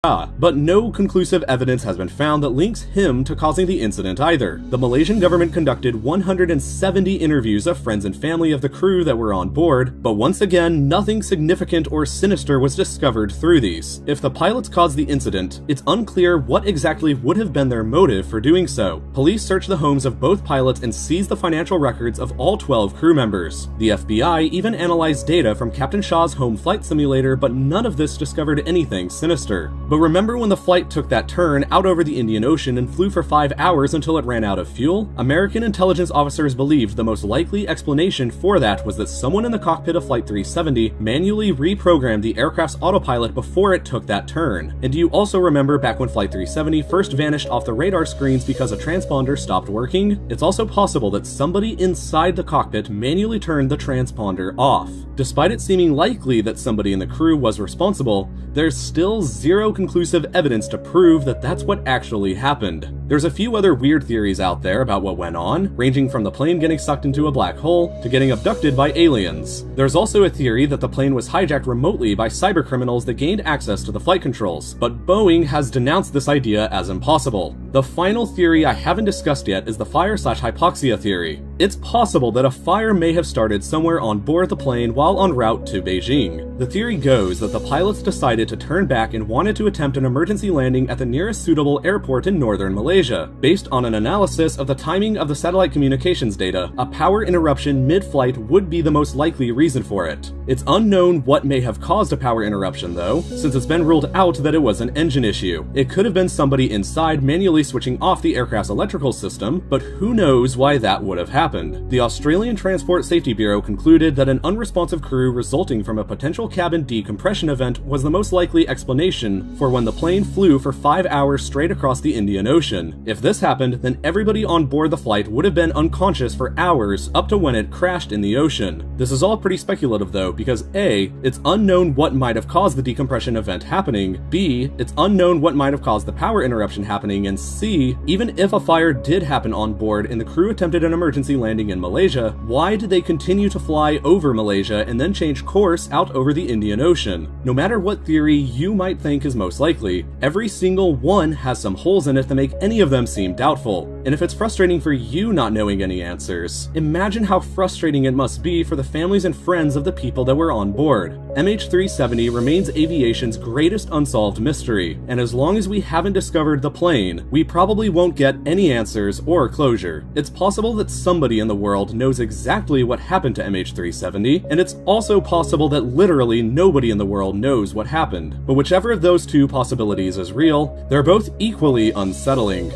But no conclusive evidence has been found that links him to causing the incident either. The Malaysian government conducted 170 interviews of friends and family of the crew that were on board, but once again, nothing significant or sinister was discovered through these. If the pilots caused the incident, it's unclear what exactly would have been their motive for doing so. Police searched the homes of both pilots and seized the financial records of all 12 crew members. The FBI even analyzed data from Captain Shaw's home flight simulator, but none of this discovered anything sinister. But remember when the flight took that turn out over the Indian Ocean and flew for 5 hours until it ran out of fuel? American intelligence officers believed the most likely explanation for that was that someone in the cockpit of Flight 370 manually reprogrammed the aircraft's autopilot before it took that turn. And do you also remember back when Flight 370 first vanished off the radar screens because a transponder stopped working? It's also possible that somebody inside the cockpit manually turned the transponder off. Despite it seeming likely that somebody in the crew was responsible, there's still zero conclusive evidence to prove that that's what actually happened. There's a few other weird theories out there about what went on, ranging from the plane getting sucked into a black hole to getting abducted by aliens. There's also a theory that the plane was hijacked remotely by cybercriminals that gained access to the flight controls, but Boeing has denounced this idea as impossible. The final theory I haven't discussed yet is the fire/hypoxia theory. It's possible that a fire may have started somewhere on board the plane while en route to Beijing. The theory goes that the pilots decided to turn back and wanted to attempt an emergency landing at the nearest suitable airport in northern Malaysia. Based on an analysis of the timing of the satellite communications data, a power interruption mid-flight would be the most likely reason for it. It's unknown what may have caused a power interruption though, since it's been ruled out that it was an engine issue. It could have been somebody inside manually switching off the aircraft's electrical system, but who knows why that would have happened. The Australian Transport Safety Bureau concluded that an unresponsive crew resulting from a potential cabin decompression event was the most likely explanation for when the plane flew for 5 hours straight across the Indian Ocean. If this happened, then everybody on board the flight would have been unconscious for hours up to when it crashed in the ocean. This is all pretty speculative though, because A, it's unknown what might have caused the decompression event happening, B, it's unknown what might have caused the power interruption happening, and C, even if a fire did happen on board and the crew attempted an emergency landing in Malaysia, why did they continue to fly over Malaysia and then change course out over the Indian Ocean? No matter what theory you might think is most likely, every single one has some holes in it that make any of them seem doubtful. And if it's frustrating for you not knowing any answers, imagine how frustrating it must be for the families and friends of the people that were on board. MH370 remains aviation's greatest unsolved mystery, and as long as we haven't discovered the plane, we probably won't get any answers or closure. It's possible that somebody in the world knows exactly what happened to MH370, and it's also possible that literally nobody in the world knows what happened. But whichever of those two possibilities is real, they're both equally unsettling.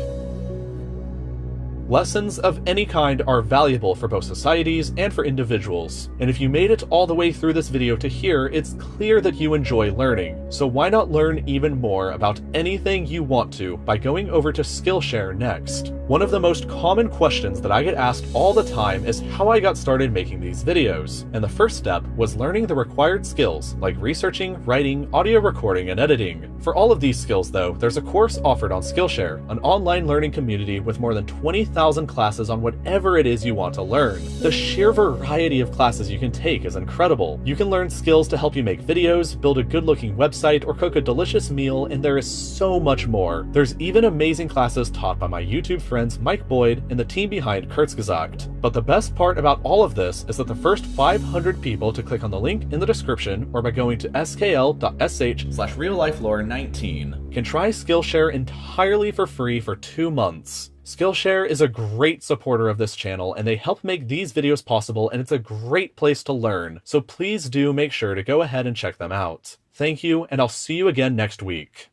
Lessons of any kind are valuable for both societies and for individuals, and if you made it all the way through this video to here, it's clear that you enjoy learning. So why not learn even more about anything you want to by going over to Skillshare next? One of the most common questions that I get asked all the time is how I got started making these videos, and the first step was learning the required skills like researching, writing, audio recording, and editing. For all of these skills though, there's a course offered on Skillshare, an online learning community with more than 20,000 classes on whatever it is you want to learn. The sheer variety of classes you can take is incredible. You can learn skills to help you make videos, build a good-looking website, or cook a delicious meal, and there is so much more. There's even amazing classes taught by my YouTube friends Mike Boyd and the team behind Kurzgesagt. But the best part about all of this is that the first 500 people to click on the link in the description or by going to skl.sh/reallifelore19 can try Skillshare entirely for free for 2 months. Skillshare is a great supporter of this channel, and they help make these videos possible, and it's a great place to learn, so please do make sure to go ahead and check them out. Thank you, and I'll see you again next week.